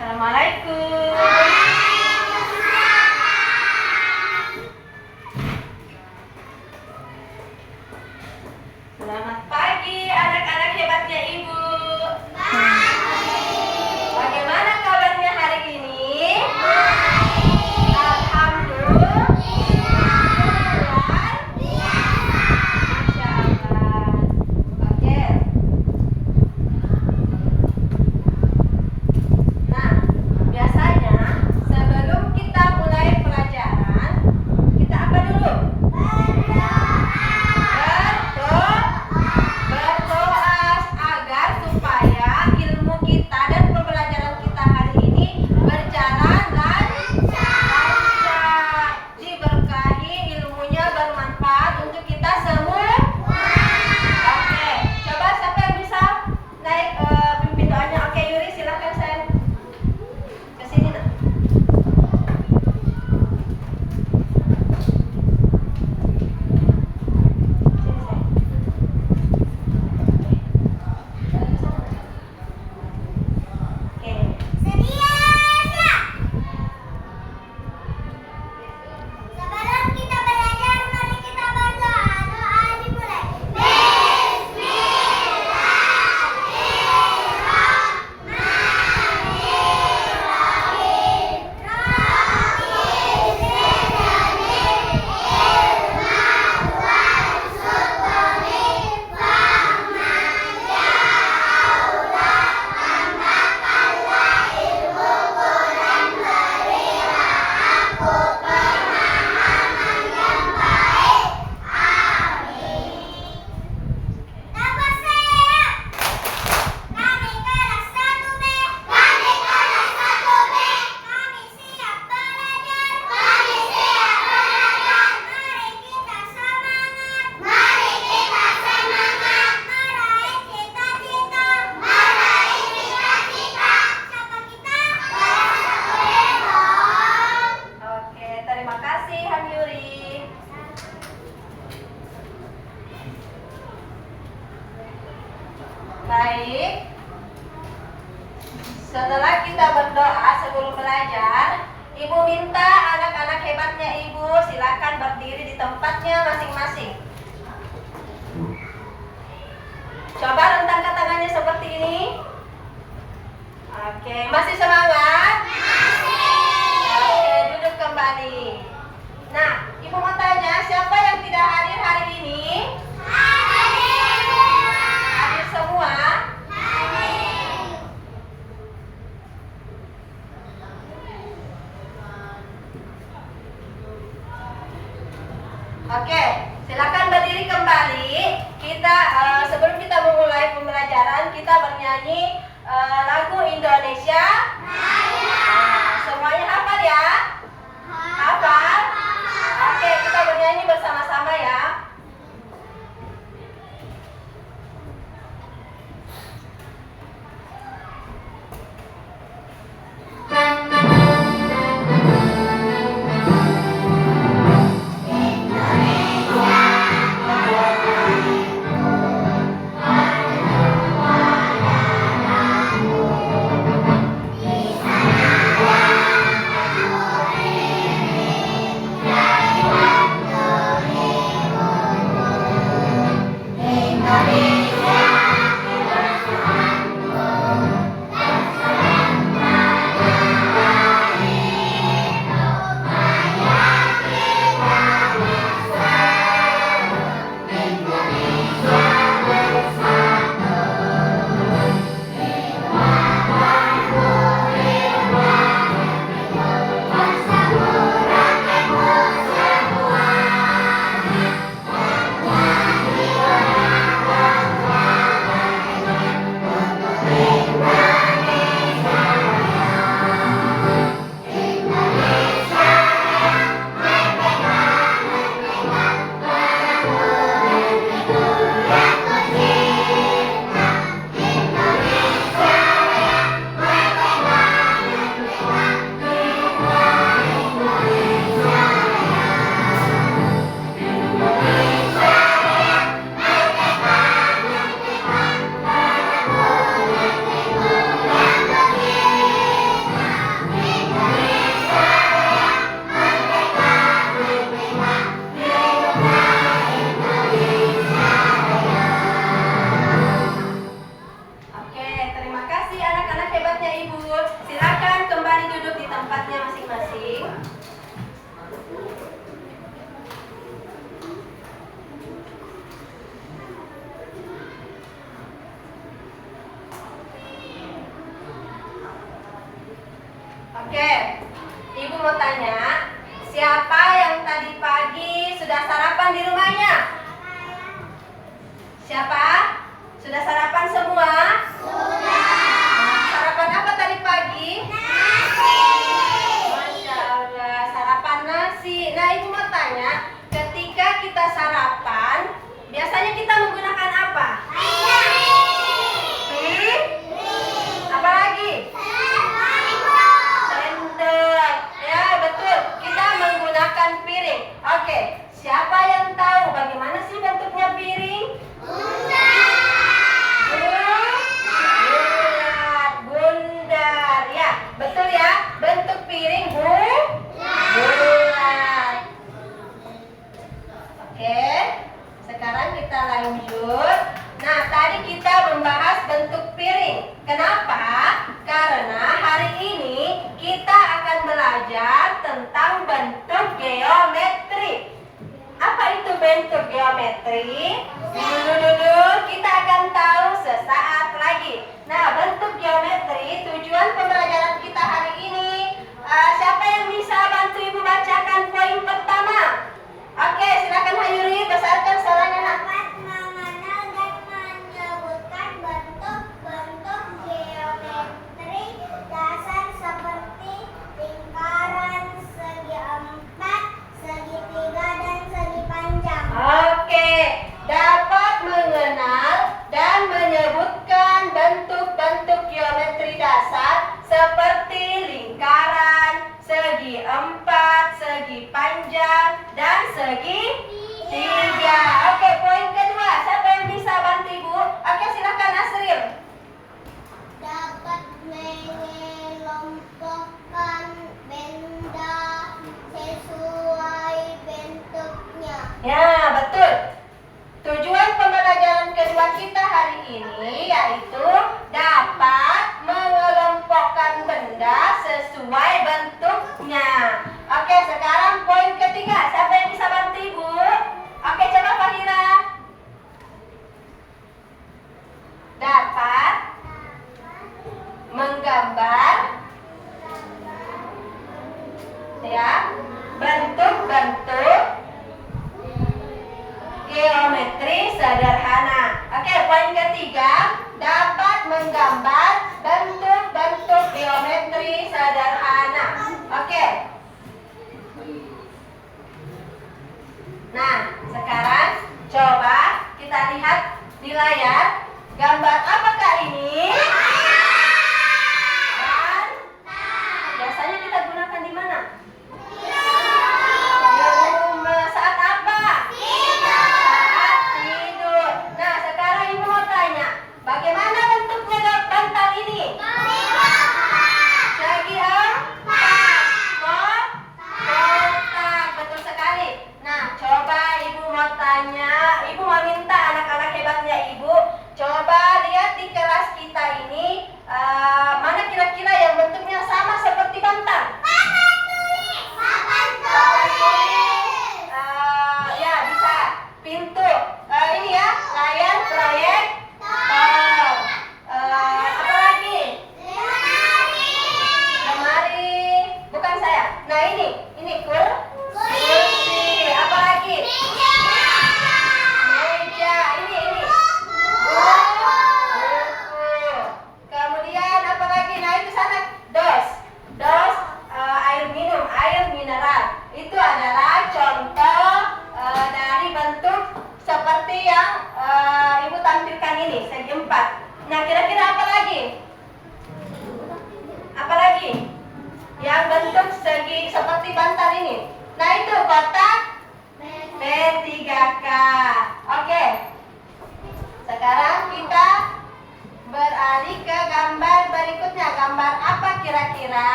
Selamat pagi anak-anak hebatnya Ibu. Bagaimana kabarnya hari ini? Alhamdulillah. Masya Allah. Oke. Nah, biasanya sebelum kita mulai pelajaran, kita apa dulu? Berdoa agar supaya ilmu kita dan pembelajaran kita hari ini berjalan lancar, diberkahi, ilmunya bermanfaat untuk kita semua. Oke, coba siapa yang bisa naik pimpin doanya? Oke, Yuri silakan sayang. Ke sini nak. Baik, setelah kita berdoa sebelum belajar, Ibu minta anak-anak hebatnya Ibu silakan berdiri di tempatnya masing-masing. Coba rentangkan tangannya seperti ini. Oke, masih semangat? Oke, duduk kembali. Nah, Ibu mau tanya, siapa yang tidak hadir hari ini? Hadir semua? Oke, silakan berdiri kembali. Kita sebelum kita memulai pembelajaran, kita bernyanyi lagu Indonesia. Semuanya hafal ya? Hafal? Oke, kita bernyanyi bersama-sama ya. tempatnya masing-masing. Oke, Ibu mau tanya, siapa yang tadi pagi sudah sarapan di rumahnya? Siapa? Sudah sarapan semua? Sudah. Sarapan apa tadi pagi? Nasi. Masya Allah, sarapan nasi. Nah, Ibu mau tanya, ketika kita sarapan, biasanya kita menggunakan apa? Apa lagi? Sendok. Ya, betul. Kita menggunakan piring. Oke, siapa yang tahu bagaimana sih bentuknya piring? Bulat, bundar. Ya, betul ya. Bentuk piring bulat. Oke, sekarang kita lanjut. Nah, tadi kita membahas bentuk piring. Kenapa? Karena hari ini kita akan belajar tentang bentuk geometri. Apa itu bentuk geometri? Dulu kita akan tahu sesaat lagi. Nah, bentuk geometri, tujuan pembelajaran kita hari ini. Siapa yang bisa bantu Ibu bacakan poin pertama? Oke, silakan Hayuri, besarkan suaranya nak. Mengenal dan menyebutkan bentuk-bentuk geometri dasar seperti lingkaran, segi empat, segitiga, dan segi panjang. Oke, dapat mengenal dan menyebutkan bentuk-bentuk geometri dasar seperti lingkaran, segi empat, segi panjang, dan segi tiga. Oke, poin kedua, siapa yang bisa bantu Ibu? Oke, silakan Asril. Dapat mengelompokkan benda sesuai bentuknya. Ya, betul. Tujuan pembelajaran kedua kita hari ini yaitu dapat mengelompokkan benda sesuai bentuknya. Oke, sekarang poin ketiga. Siapa yang bisa bantu Ibu? Oke, coba Fahira. Dapat menggambar ya bentuk-bentuk geometri sederhana. Oke, poin ketiga, dapat menggambar bentuk-bentuk geometri sederhana. Oke. Nah, sekarang coba kita lihat di layar. Gambar apakah ini? Dan biasanya kita gunakan di mana? Di rumah. Saat apa? Saat tidur. Nah, sekarang Ibu mau tanya, bagaimana bentuknya bantal ini? Segi empat. Kotak. Betul sekali. Nah, coba Ibu mau tanya, Ibu mau minta anak-anak hebatnya Ibu, coba lihat di kelas kita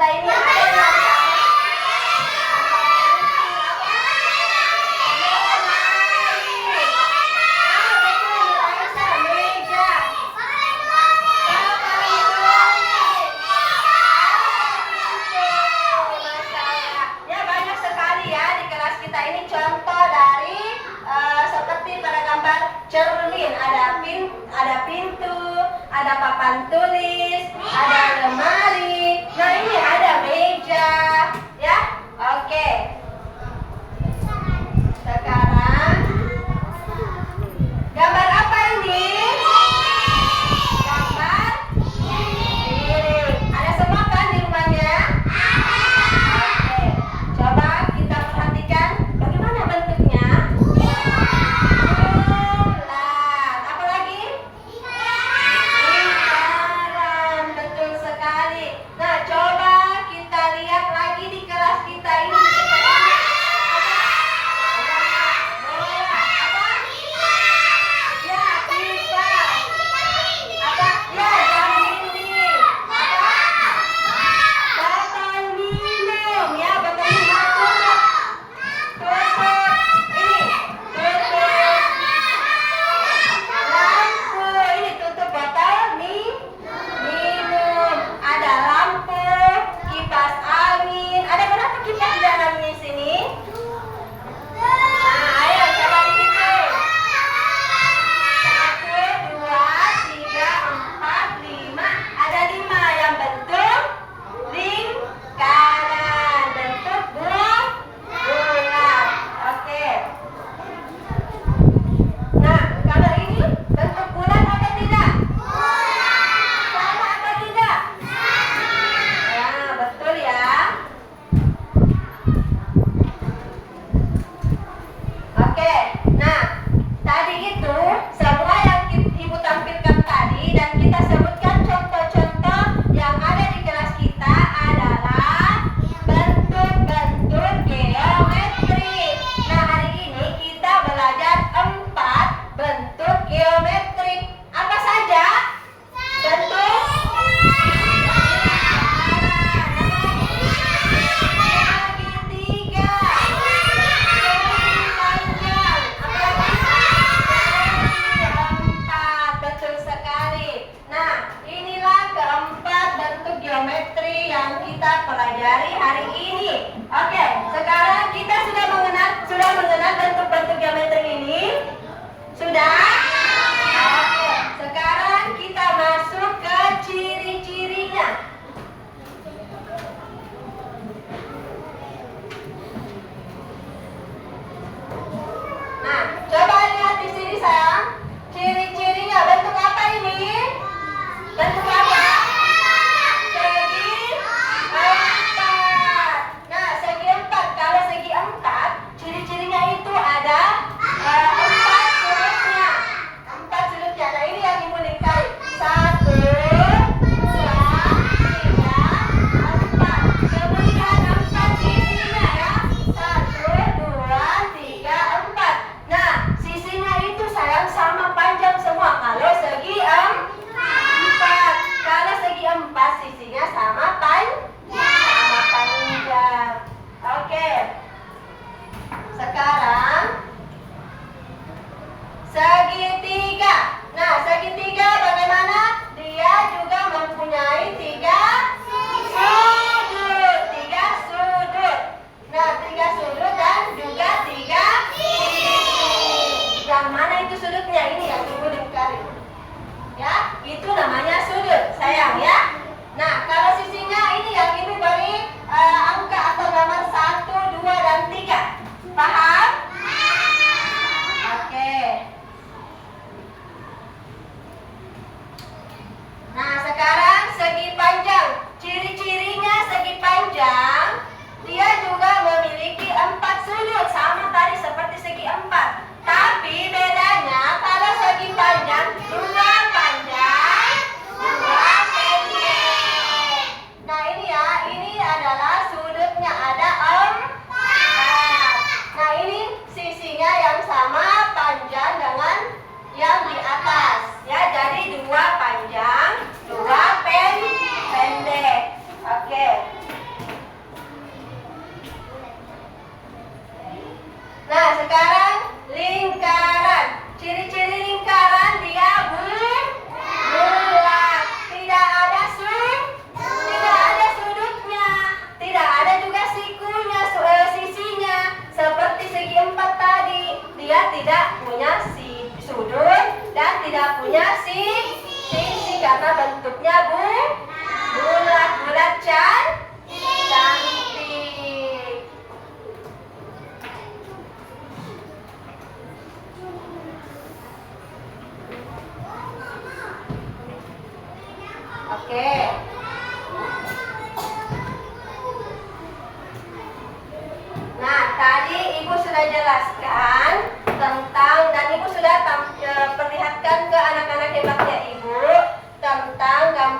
ini ada yang ya banyak sekali ya di kelas kita ini contoh dari seperti pada gambar cermin ada pintu, ada papan tulis, ada lemari. Nah ini ada meja, ya. Oke. Sekarang gambar apa ini? Gambar piring. Ada semua kan di rumahnya? Oke. Coba kita perhatikan bagaimana bentuknya. Bulat. Apa lagi? Lingkaran. Betul sekali. Nah, coba kita lihat lagi di kelas kita ini. Bola. Apa? Ya, pipa. Apa? Ya, jam dinding. Apa? Botol minum. Ya, botol minum. Tutup. Ini. Tutup. Lampu. Ini tutup botol minum. Ada lampu. Kipas angin. Ada berapa kipas di dalamnya di sini? Nah, ayo coba dihitung. 1, 2, 3, 4, 5. Ada 5 yang bentuk lingkaran, bentuk bulat. Oke. Nah, kalau ini bentuk bulat atau tidak? Sama atau tidak? Ya, betul ya. Oke, nah tadi itu semua yang Ibu tampilkan tadi dan kita sebutkan contoh-contoh yang ada di kelas kita adalah bentuk-bentuk geometri. Nah hari ini kita belajar 4 bentuk geometri. Apa saja? Bentuk segitiga, panjang, keempat, betul sekali. Nah, inilah keempat bentuk geometri yang kita pelajari hari ini. Oke, sekarang kita sudah mengenal bentuk-bentuk geometri ini. Sudah? Oke, sekarang kita masuk ke ciri-cirinya. Nah, coba lihat di sini sayang. Ciri-cirinya bentuk apa ini? Bentuk apa? Segi empat. Nah, segi empat. Kalau segi empat, ciri-cirinya itu ada 4 sudutnya.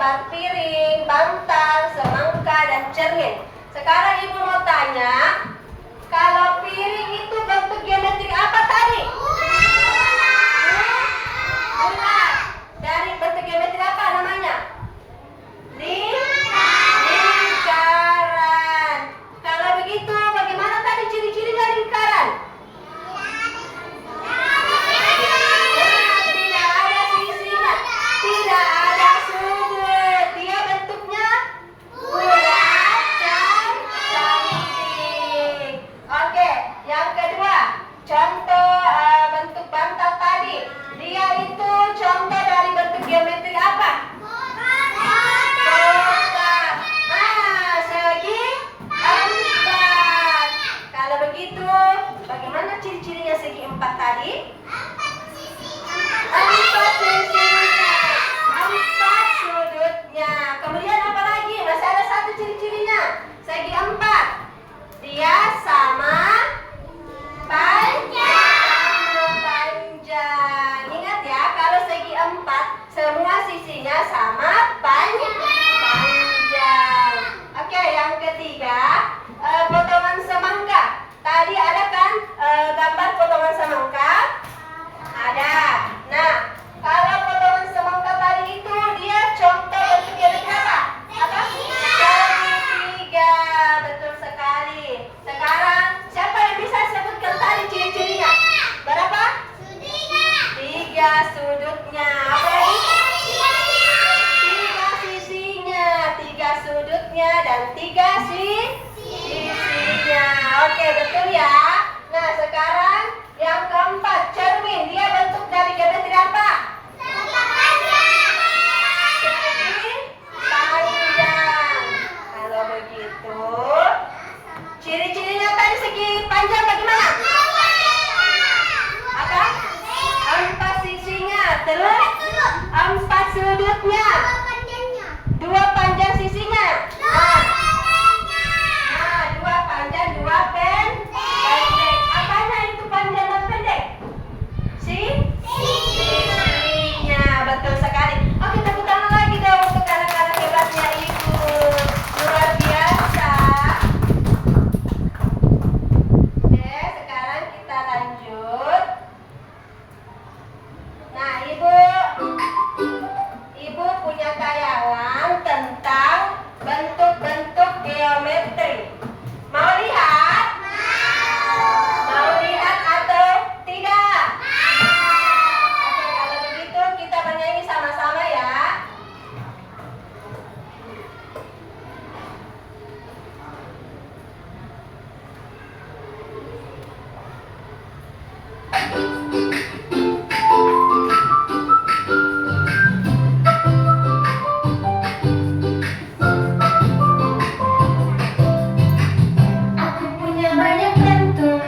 gambar piring, bantal, semangka, dan cermin. Sekarang Ibu mau tanya, kalau piring itu bentuk geometri apa tadi? Bulat. Dari bentuk geometri apa namanya? Lingkaran. Kalau begitu, bagaimana tadi ciri-cirinya lingkaran? Tidak ada sisinya, tidak ada sudut. Dia bentuknya bulat dan cantik. Oke, yang kedua, contoh bentuk bantal tadi. Dia itu contoh dari bentuk geometri apa? Kotak. Segi 4. Kalau begitu, bagaimana ciri-cirinya segi 4 tadi? 4 sisinya, 4 sudutnya. Kemudian apa lagi? Masih ada satu ciri-cirinya. Segi 4. Dia sama panjang. Ingat ya, kalau segi 4 semua sisinya sama panjang. Oke, yang ketiga, potongan semangka. Tadi ada kan gambar potongan semangka? Ada. Nah, kalau potongan semangka tadi itu dia contoh bentuk geometri apa? Apa? Segitiga. Betul sekali. Sekarang siapa yang bisa sebutkan tadi ciri-cirinya? Berapa? 3 sudutnya. Apa lagi? 3 sisinya, 3 sudutnya, dan 3 sisinya. Oke, betul ya. Nah, sekarang yang keempat, cermin. Dia bentuk dari geometri apa? Segi panjang. Kalau begitu, ciri-cirinya tadi segi panjang bagaimana? Apa? 4 sisinya, terus 4 sudutnya, 2 panjang sisinya. Nah, 2 panjang, 2 pendek. Apanya itu panjang dan pendek? Sisinya. Betul sekali. Oke, tepuk tangan lagi dong untuk anak-anak hebatnya Ibu. Luar biasa. Oke, sekarang kita lanjut. Nah, Ibu punya tayangan tentang bentuk-bentuk geometri. Mau lihat? Mau lihat atau tidak? Oke, kalau begitu kita bernyanyi sama-sama ya. Aku punya banyak bentuk,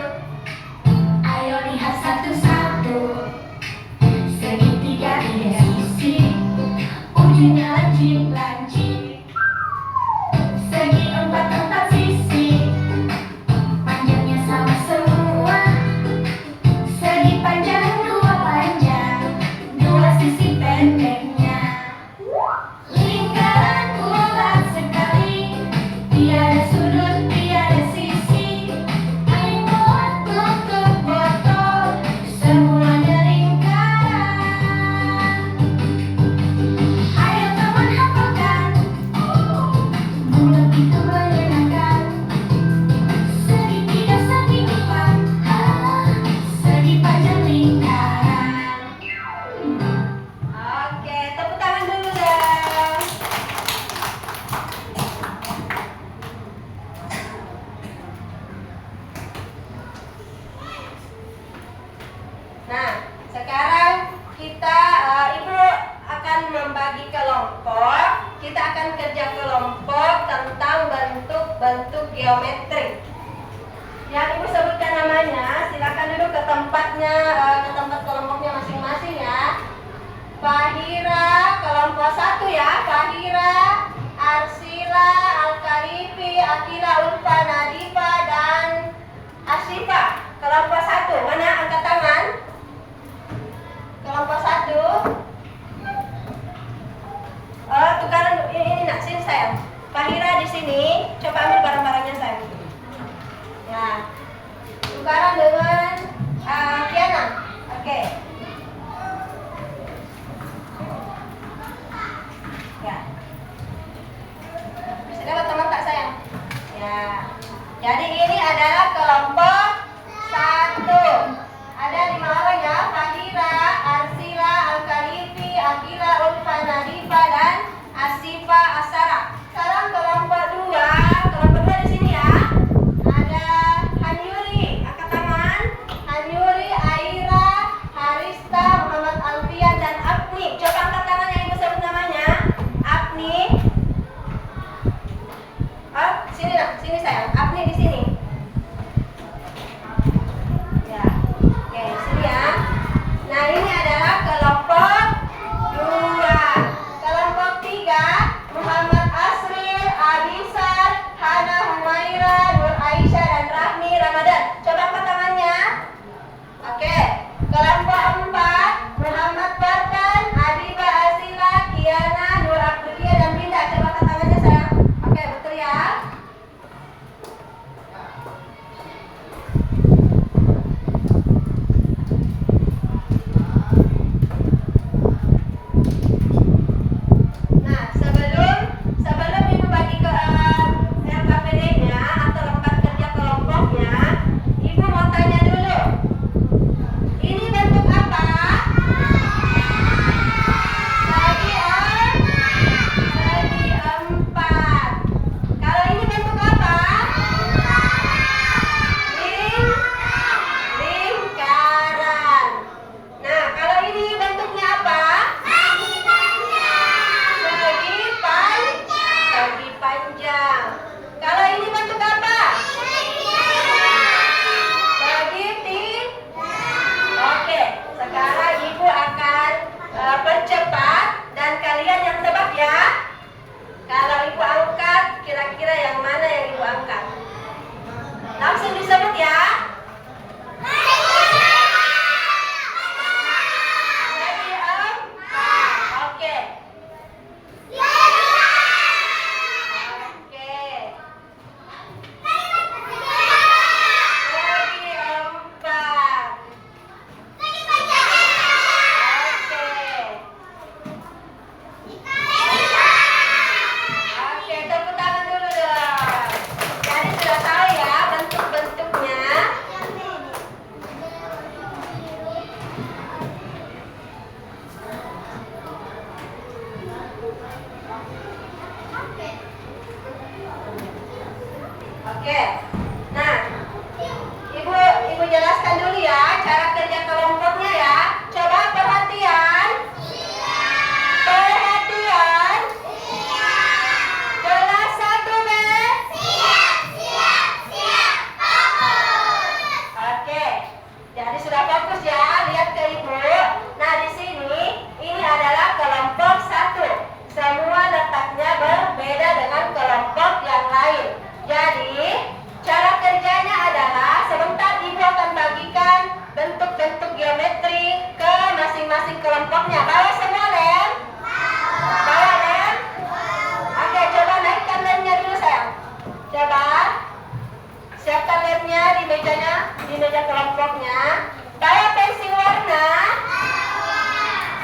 ayo lihat satu-satu. Segitiga 3 sisi, ujungnya lancip-lancip. Segi 4 sisi, panjangnya sama semua. Segi panjang 2 panjang, 2 sisi pendeknya. Lingkaran bulat sekali, tiada sudut, tiada sisi. Ayo buat tutup botol, semuanya lingkaran. Ayo teman hafalkan, bulat itu menyenangkan. Segitiga, segi 4, segi panjang lingkaran. Oke, tepuk tangan dulu dong. Nah, sekarang kita Ibu akan membagi kelompok. Kita akan kerja kelompok tentang bentuk-bentuk geometri. Yang Ibu sebutkan namanya, silakan duduk ke tempatnya, ke tempat kelompoknya masing-masing ya. Fahira, kelompok 1 ya. Fahira, Arsila, Al-Karifi, Akila, Ulfa, Nadifa, dan Asyifa. Kelompok 1, mana angkat tangan? Kelompok 1. Tukaran Jadi ini adalah kelompok 1. Ada 5 orang ya, Fahira, Arsila, Al-Khalifi, Akila, Ulfa, Nadifa, dan Asifa, Asara. Sekarang kelompok 2. Kelompok 2 di sini ya. Ada Hanyuri, angkat tangan. Hanyuri, Aira, Harista, Muhammad Alfian, dan Apni. Coba angkat tangan yang ibu sebut namanya. Apni. Oh, sini nak, sini sayang. Apni di sini. Ya. Oke, sini ya. Nah, ini adalah kelompok 2. Kelompok 3, Muhammad Asril, Abisar, Hana Humaira, Nur Aisyah, dan Rahmi Ramadan. Coba angkat tangannya. Oke. Kelompok 4, Muhammad Fardan, Adiba Asila, Kiana, Nur Abdulia, dan Binda. Coba angkat tangannya sayang. Oke, betul ya. Nah, sebelum ibu bagi ke LKPD-nya atau lembar kerja kelompoknya, ibu mau tanya dulu. Ini bentuk apa? Segi 4. Kalau ini bentuk apa? Lingkaran. Nah, kalau ini bentuknya apa? Segi panjang. Kalau ini bentuk apa? Segitiga. Oke, sekarang ibu akan percepat dan kalian yang tebak ya. Kalau ibu angkat, kira-kira yang mana yang ibu angkat? Langsung disebut ya. Segi 4. Oke. Oke. Segi 4. Oke, tepuk tangan dulu dong. Jadi sudah tahu ya bentuk-bentuknya. Oke. Nah, ibu jelaskan dulu ya cara kerja kelompoknya ya. Coba perhatian. Perhatian. Kelas 1B. Oke. Jadi sudah fokus ya, lihat ke ibu. Nah, di sini ini adalah kelompok 1. Semua letaknya berbeda dengan kelompok yang lain. Jadi, cara kerjanya adalah sebentar ibu akan bagikan bentuk-bentuk geometri ke masing-masing kelompoknya. Bawa semua lem? Bawa lem? Oke, coba naikkan lemnya dulu sayang. Coba siapkan lemnya di meja kelompoknya. Bawa pensil warna.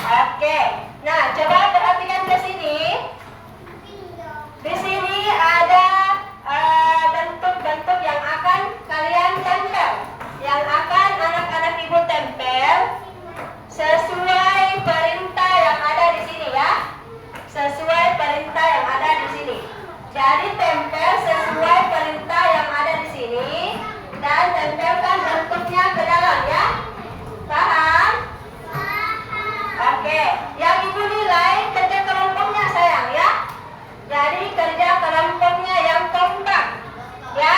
Oke. Nah, coba perhatikan ke sini. Di sini ada bentuk-bentuk yang akan kalian tempel, yang akan anak-anak ibu tempel sesuai perintah yang ada di sini ya. Sesuai perintah yang ada di sini. Jadi tempel sesuai perintah yang ada di sini dan tempelkan bentuknya ke dalam ya. Paham? Oke. Yang ibu nilai kerja kelompoknya sayang ya. Jadi kerja kelompoknya yang kompak. Ya?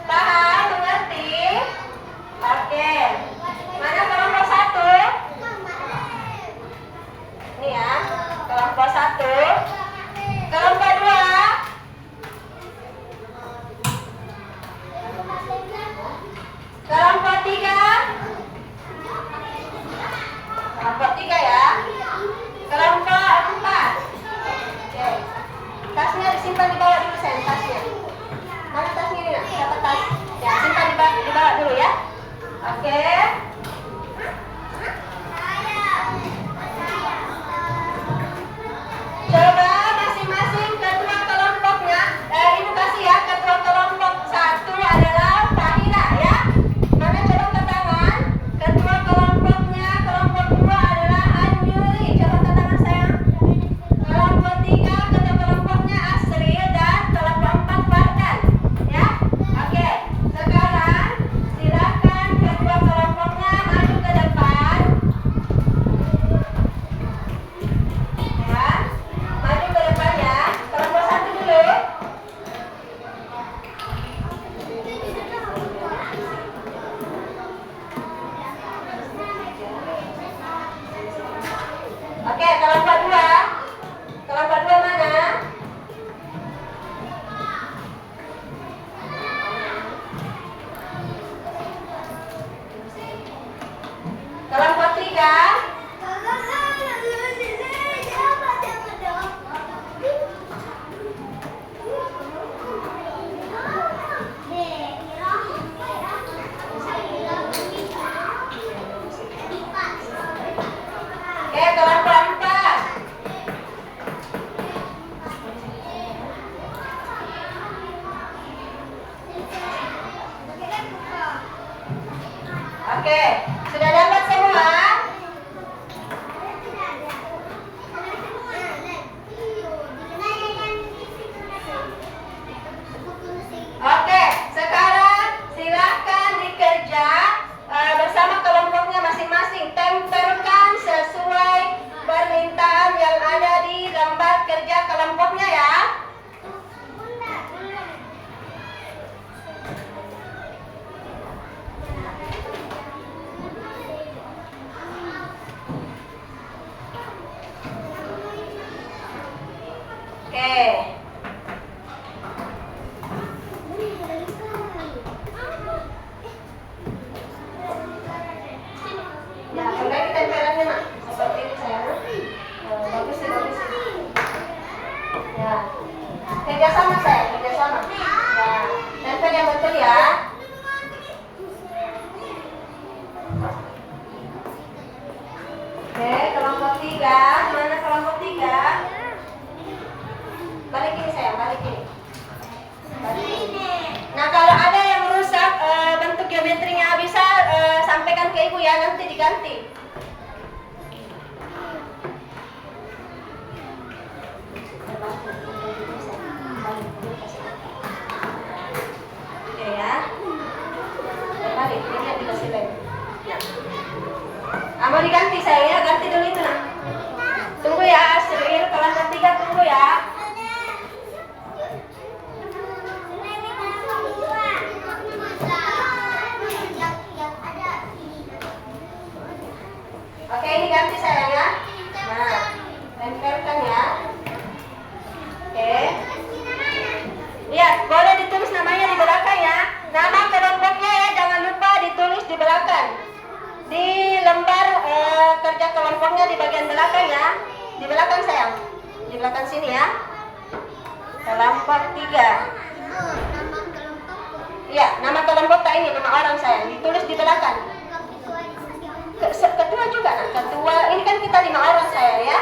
Paham? Mengerti? Oke. Mana kelompok 1? Ini ya. Kelompok 1. Kelompok 2. Kelompok 3. Kelompok 3 ya. Kelompok 4. Oke. Tasnya disimpan di bawah dulu sayang, tasnya. Mana tasnya ini nak? Dapat tas. Ya, simpan di bawah dulu ya. Oke. Coba masing-masing ketua kelompoknya. Ibu kasih ya, ketua kelompok 1 ada Oke, sudah dapat semua? Oke, sekarang silakan dikerja bersama kelompoknya masing-masing. Tempelkan sesuai permintaan yang ada di lembar kerja kelompoknya ya. Oke. Ya, perbaiki tempelannya nak. Seperti ini sayang. Bagus sih, bagus sih. Ya, kerjasama sayang, kerjasama. Ya, tempel yang betul ya. Oke, kelompok 3. Mana kelompok 3? Balik ini sayang, balik ini. Balik ini. Nah, kalau ada yang rusak bentuk geometrinya bisa sampaikan ke ibu ya, nanti diganti. Oke ya. Balik, ini yang dikasih lem. Nah, mau diganti sayang ya, ganti dulu itu nak. Tunggu ya, Asril, kelas 3 tunggu ya. Oke, ini ganti sayang ya. Nah, tempelkan ya. Oke. Lihat, boleh ditulis namanya di belakang ya. Nama kelompoknya ya, jangan lupa ditulis di belakang. Di lembar kerja kelompoknya di bagian belakang ya. Di belakang sayang. Di belakang sini ya. Kelompok 3. Iya, nama kelompok tak ini, nama orang sayang. Ditulis di belakang. Ketua juga nak, ketua. Ini kan kita 5 orang sayang ya.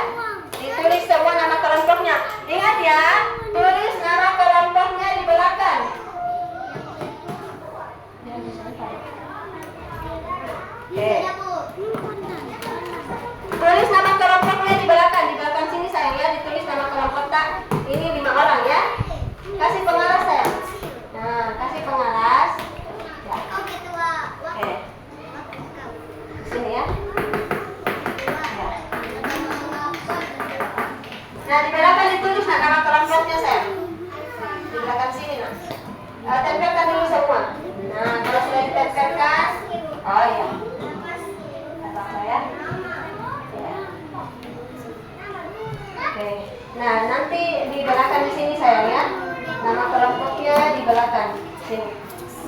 Ditulis semua nama kelompoknya. Ingat ya, tulis nama kelompoknya di belakang. Oke. Tulis nama kelompoknya di belakang sini sayang ya. Ditulis nama kelompok tak. Ini 5 orang ya. Kasih pengalas sayang. Nah, kasih pengalas. Ya. Oke. Sini ya. Nah, di belakang ditulis nama kelompoknya sayang. Di belakang sini nah. Tempelkan dulu semua. Nah, kalau sudah ditempelkan, oh iya. Kata saya. Ya. Oke. Nah, nanti di belakang di sini sayang ya. Nama kelompoknya di belakang sini.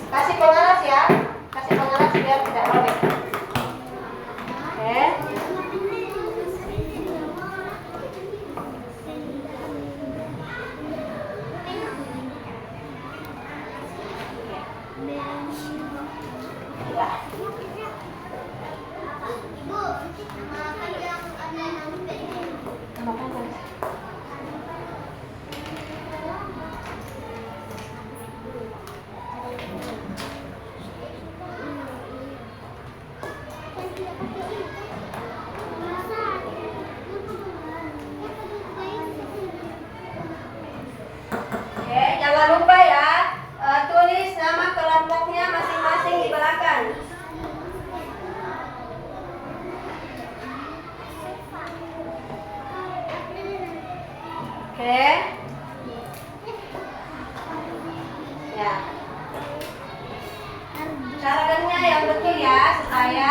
Kasih pengalas ya. Kasih pengalas biar tidak robek. Oke. Jangan lupa ya, tulis nama kelompoknya masing-masing di belakang. Oke. Ya. Carakannya yang betul ya, supaya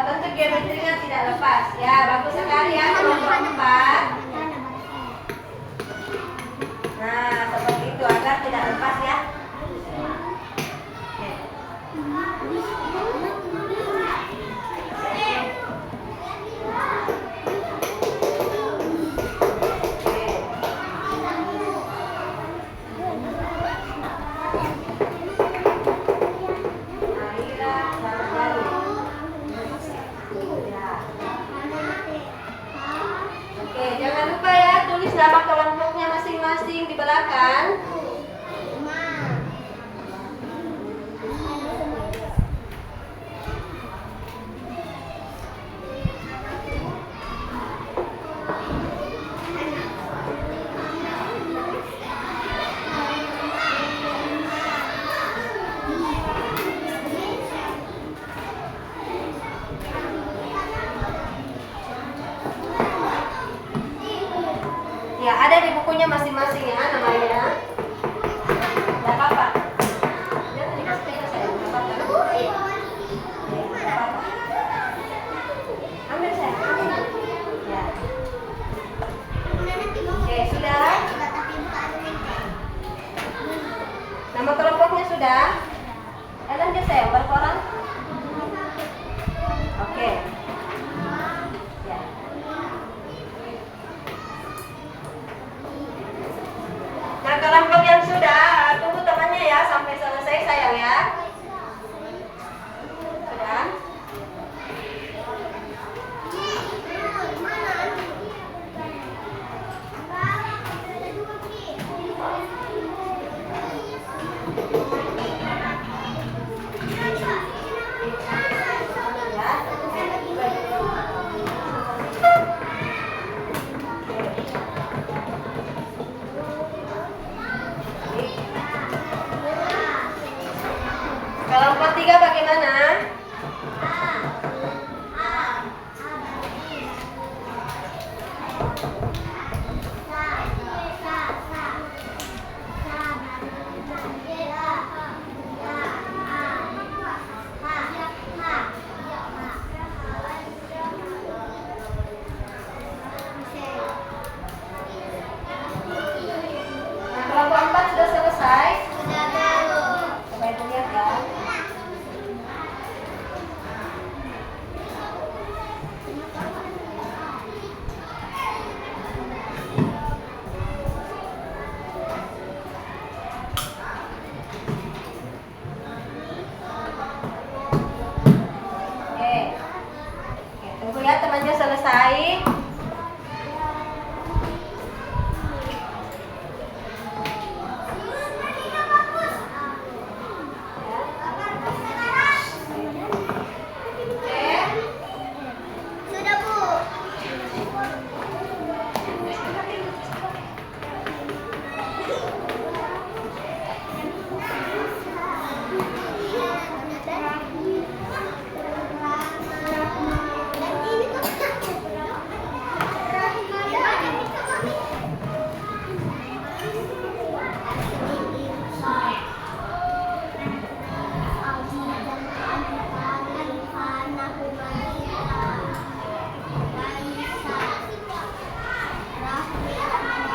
bentuk geometrinya tidak lepas. Ya, bagus sekali ya kelompok 4. Nah, seperti itu agar tidak lepas ya. Oke, jangan lupa ya tulis nama kelompoknya masing-masing di belakang. masing-masing ya namanya. Gak apa-apa. Ya, tadi kasih ke saya. Gak apa-apa. Gak apa-apa. Ambil saya. Ya. Oke, sudah. Nama kelompoknya sudah. Ellen ke saya, berkoran. Oke. Ya. Nah, kelompok yang sudah, tunggu temannya ya sampai selesai sayang ya. Sudah. Kelompok 3 bagaimana? Nah, kelompok 4 sudah selesai. Coba itu lihat ya. Oke, tunggu ya temannya selesai. Sudah, Bu.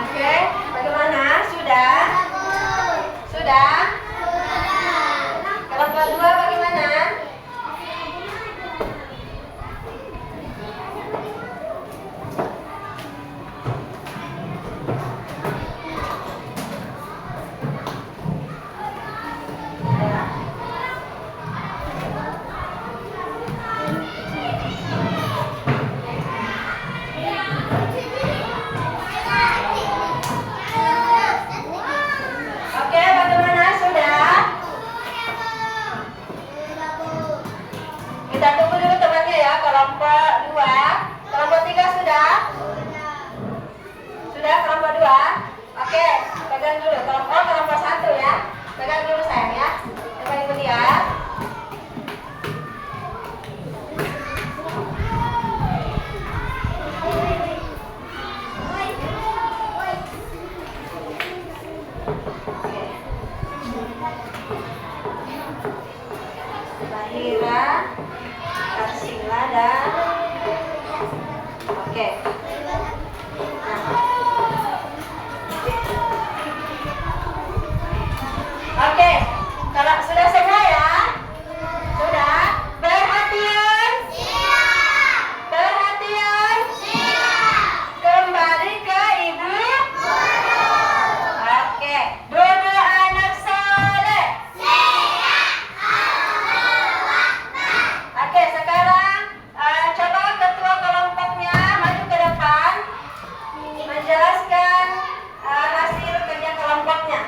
Oke, bagaimana? Sudah? Sudah? Kelompok 2 bagaimana? Oke, bagaimana? Sudah? Kita tunggu dulu temannya ya. Kelompok 2. Kelompok 3 sudah? Sudah kelompok 2? Oke, pegang dulu. Kelompok 1 ya. Pegang dulu sayang ya. Coba ibu lihat. Bahira, Arsila dan oke. Oke, kalau sudah semua ya? Sudah? Perhatian? Perhatian? Kembali ke ibu. Oke, duduk anak soleh. Oke, sekarang coba ketua kelompoknya maju ke depan menjelaskan hasil kerja kelompoknya.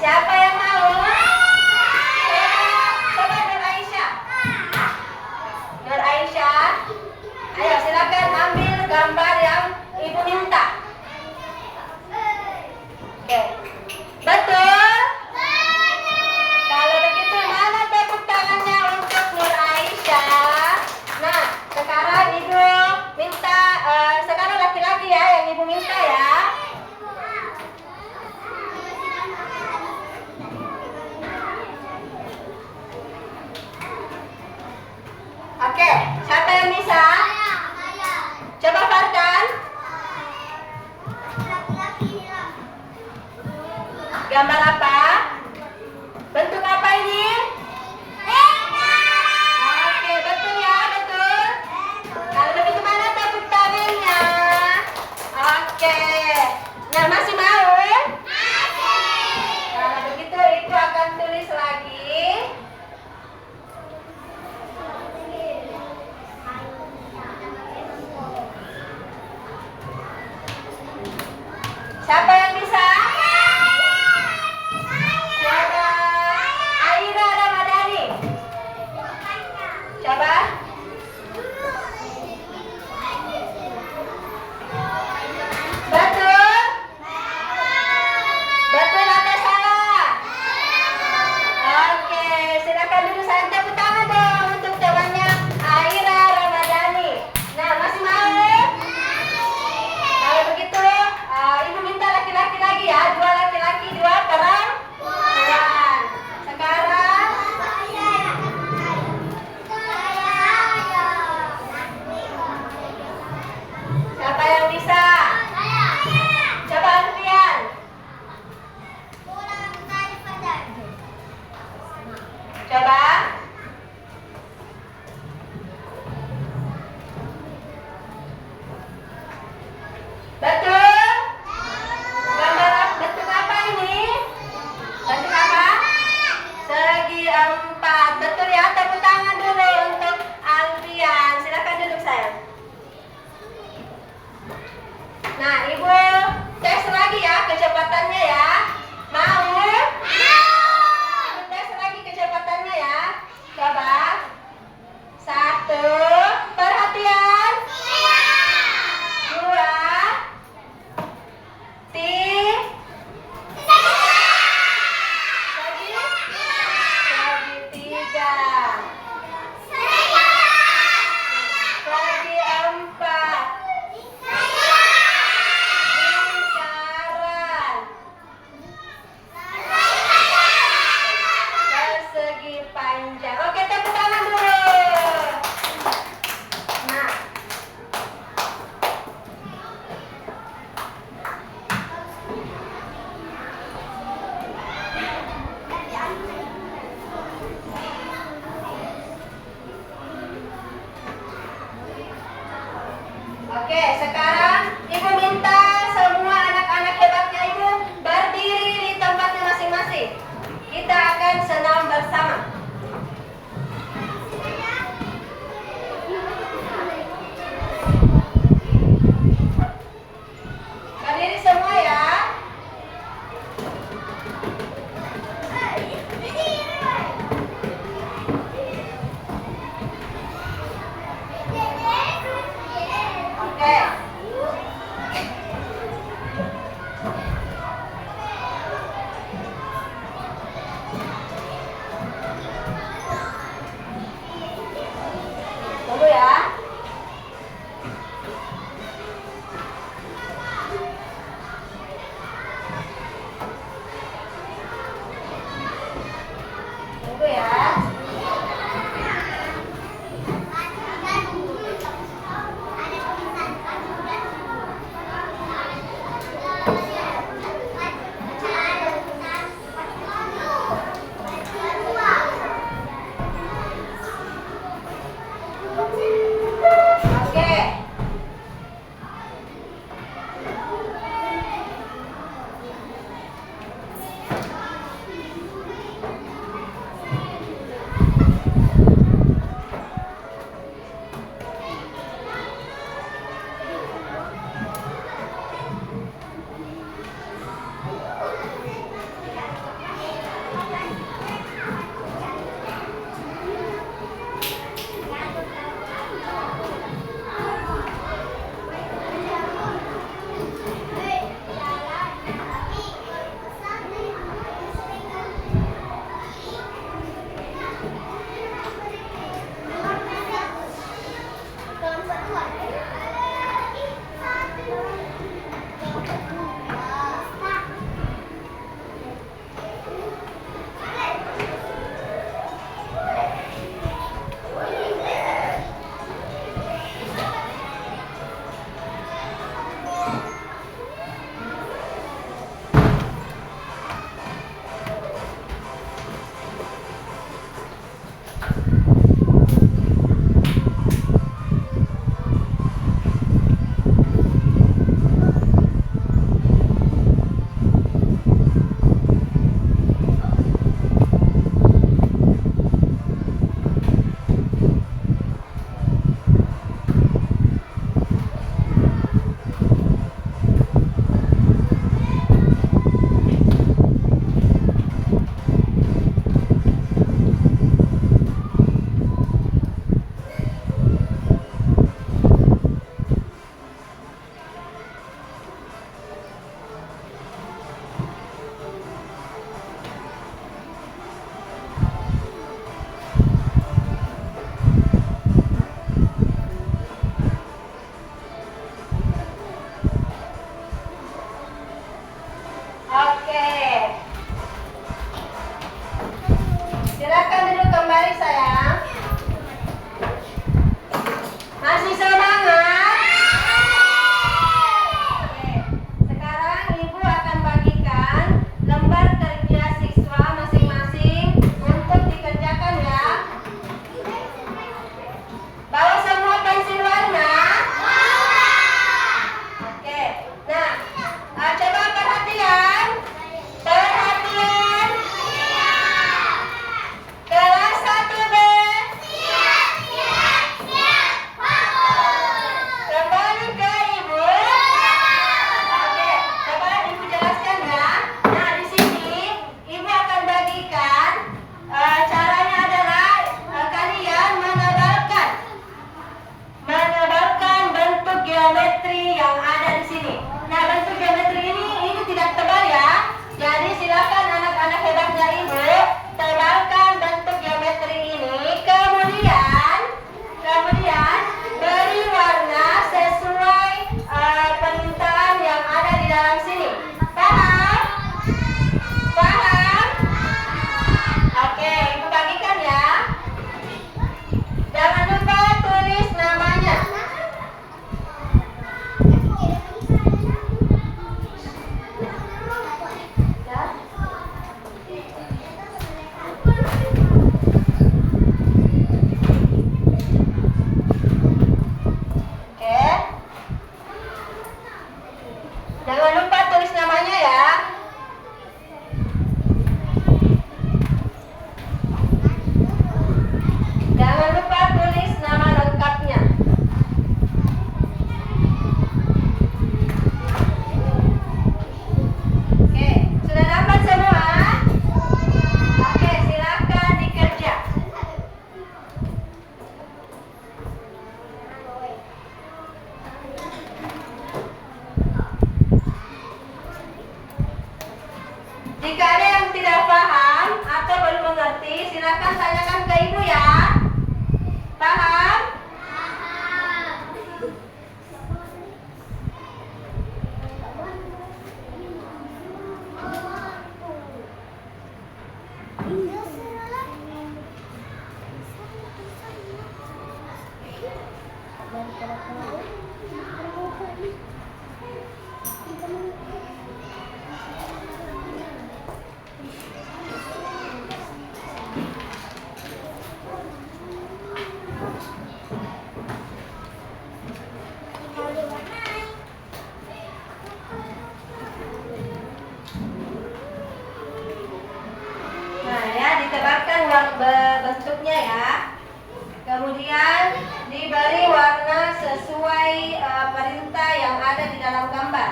Siapa yang mau? Coba Nur Aisyah. Nur Aisyah. Ayo silakan ambil gambar yang ibu minta. Oke. Betul? Kalau begitu mana tepuk tangannya untuk Nur Aisyah? Nah, sekarang ibu minta, sekarang laki-laki ya yang ibu minta ya. Oke, siapa yang bisa? Coba Farkan. Gambar apa? Bentuk apa ini? Oke, betul ya, betul. Kalau begitu mana tepuk tangannya? Oke. Nah, masih mau? Kalau begitu ibu akan tulis lagi. Siapa yang bisa? Coba Aira Ramadhani. Coba. Betul? Betul atau salah? Oke, silakan dulu saya tepuk tangan dong untuk temannya Aira Ramadhani. Nah, masih mau? Kalau begitu, ibu minta laki-laki lagi ya, 2 laki-laki, 2 perempuan. Sekarang, siapa yang bisa? Coba Alfian. Coba. Betul? Bentuk apa ini? Bentuk apa? Segi 4. Betul ya, tepuk tangan dulu untuk Alfian. Silakan duduk sayang. Nah, ibu tes lagi ya kecepatannya ya. Mau? Ibu tes lagi kecepatannya ya. tidak paham atau belum mengerti, silakan tanyakan ke ibu ya. Paham? Nah ya, ditebarkan bentuknya ya. Kemudian diberi warna sesuai perintah yang ada di dalam gambar.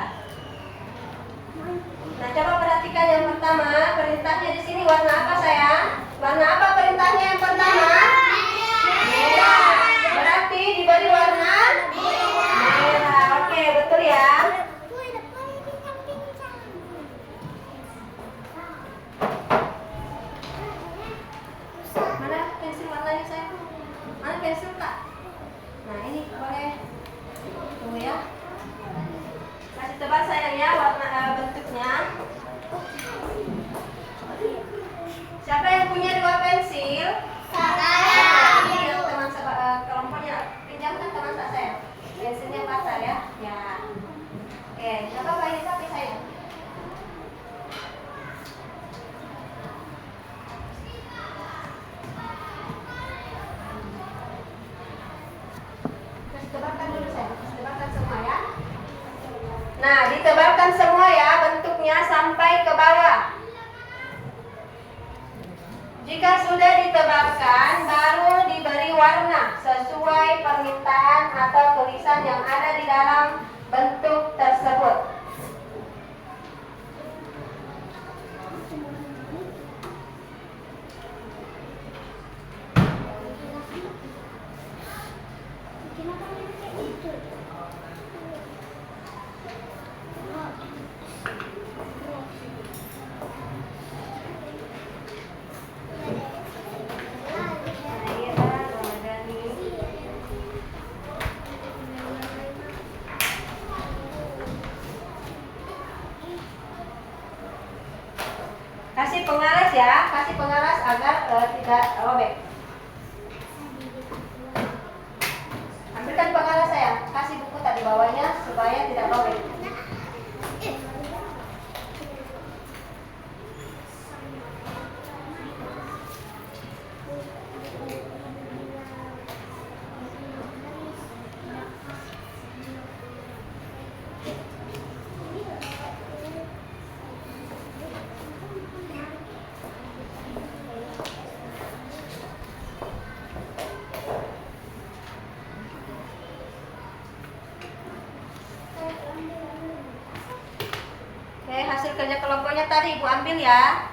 Nah, coba perhatikan yang pertama, perintahnya di sini warna apa sayang? Warna apa perintahnya yang pertama? Merah. Berarti diberi warna merah. Oke, betul ya. Mana pensil warnanya sayang? Mana pensil Kak? Nah, ini boleh. Tunggu ya. Kasih tebal sayang ya warna bentuknya. Siapa yang punya 2 pensil? Ini yang teman kelompoknya pinjamkan teman saya. Pensilnya patah ya. Ya. Oke, coba apa ini sapi saya. Tebarkan dulu saya. Tebarkan semua ya. Nah, ditebarkan semua ya bentuknya sampai ke bawah. Jika sudah ditebarkan, baru diberi warna sesuai permintaan atau tulisan yang ada di dalam bentuk tersebut. Kasih pengaras ya, kasih pengaras agar tidak robek. Ambilkan pengaras saya, kasih buku tadi bawahnya supaya tidak robek. Oke, hasil kerja kelompoknya tadi Ibu ambil ya.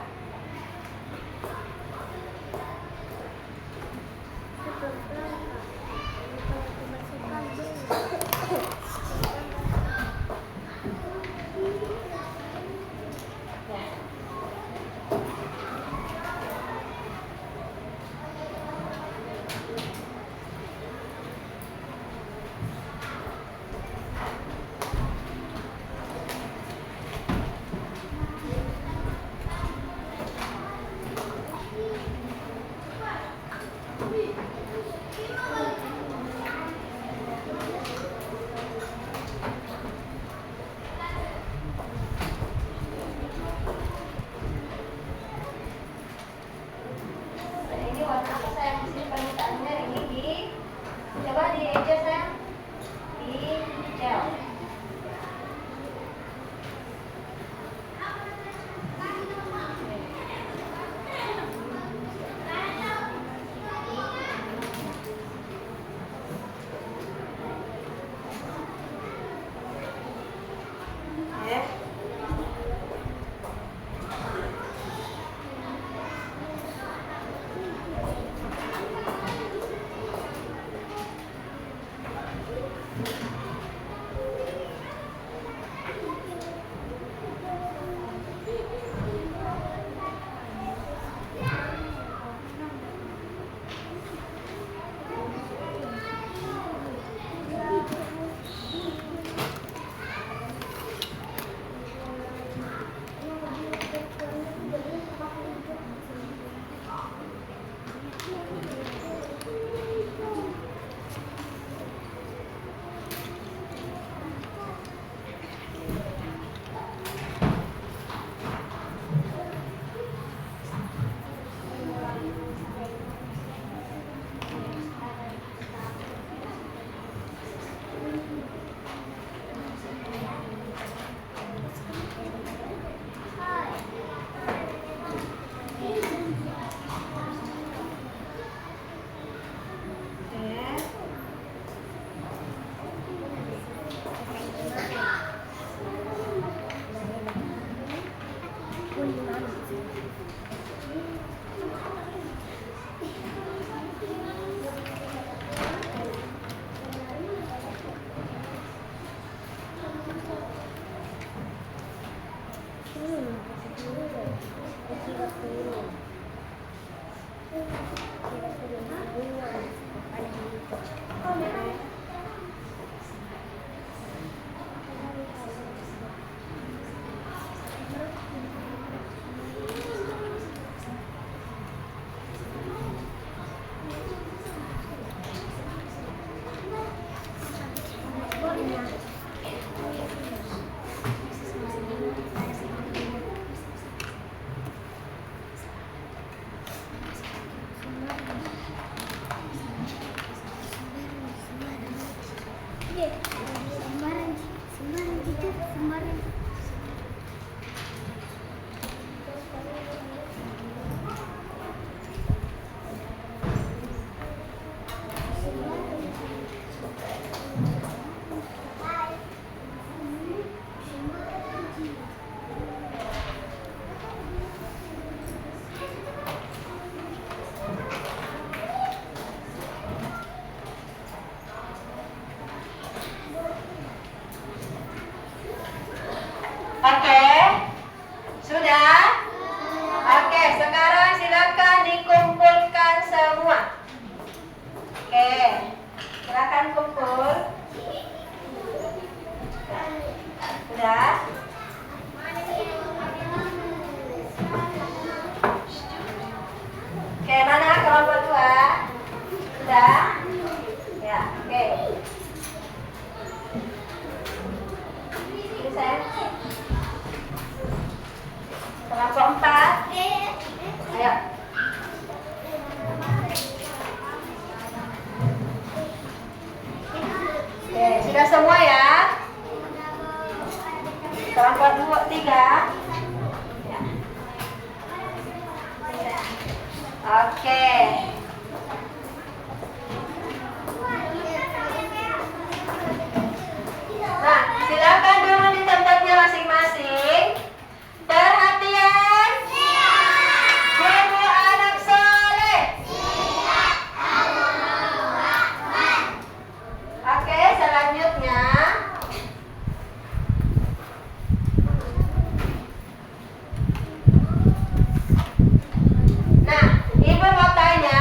Oke, sudah? Oke, sekarang silakan dikumpulkan semua. Oke, silakan kumpul. Sudah? Oke, mana kelompok 2? Sudah? Ya, oke. Ini saya. Kelompok 4. Ayo. Oke, sudah semua ya? Kelompok 3. Ya. Oke. Nah, silakan dulu di tempatnya masing-masing. Perhatian. Ibu anak soleh. Oke, selanjutnya. Nah, ibu mau tanya,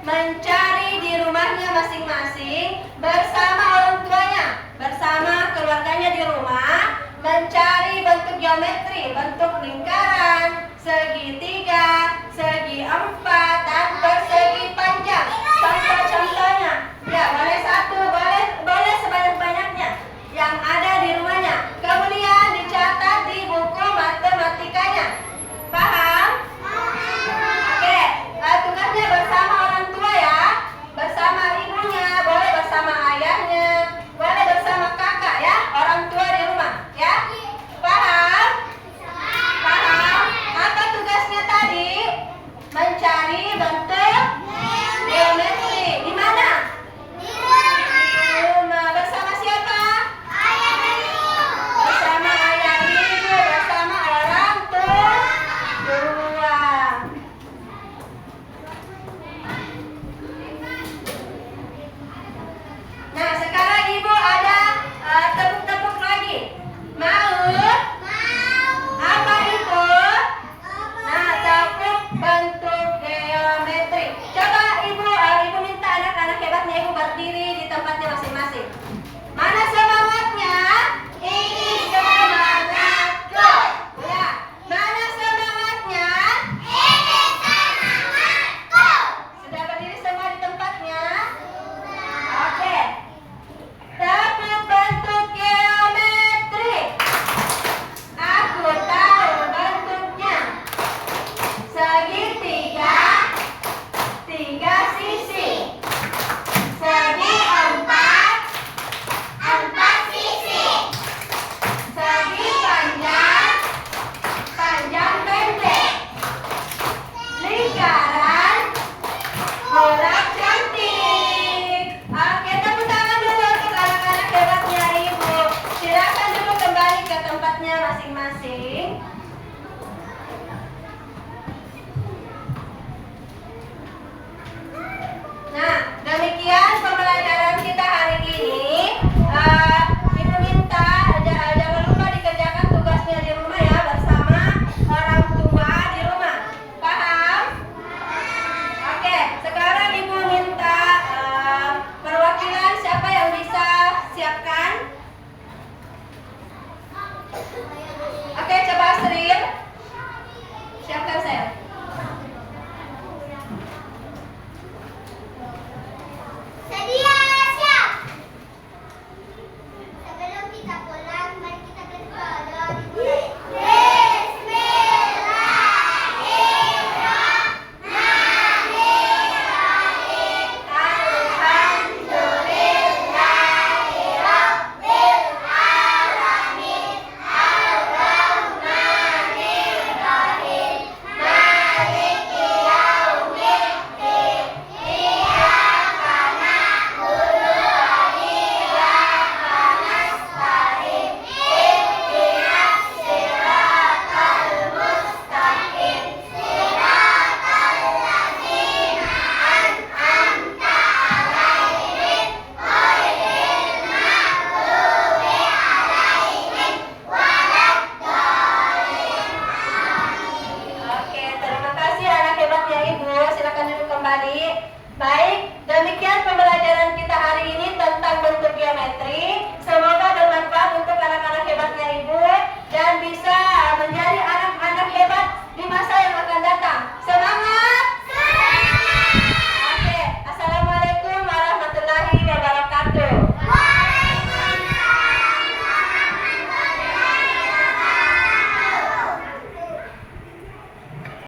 mencari di rumahnya masing-masing bersama orang tuanya, bersama keluarganya di rumah, mencari bentuk geometri, bentuk lingkaran, segitiga, segi empat, dan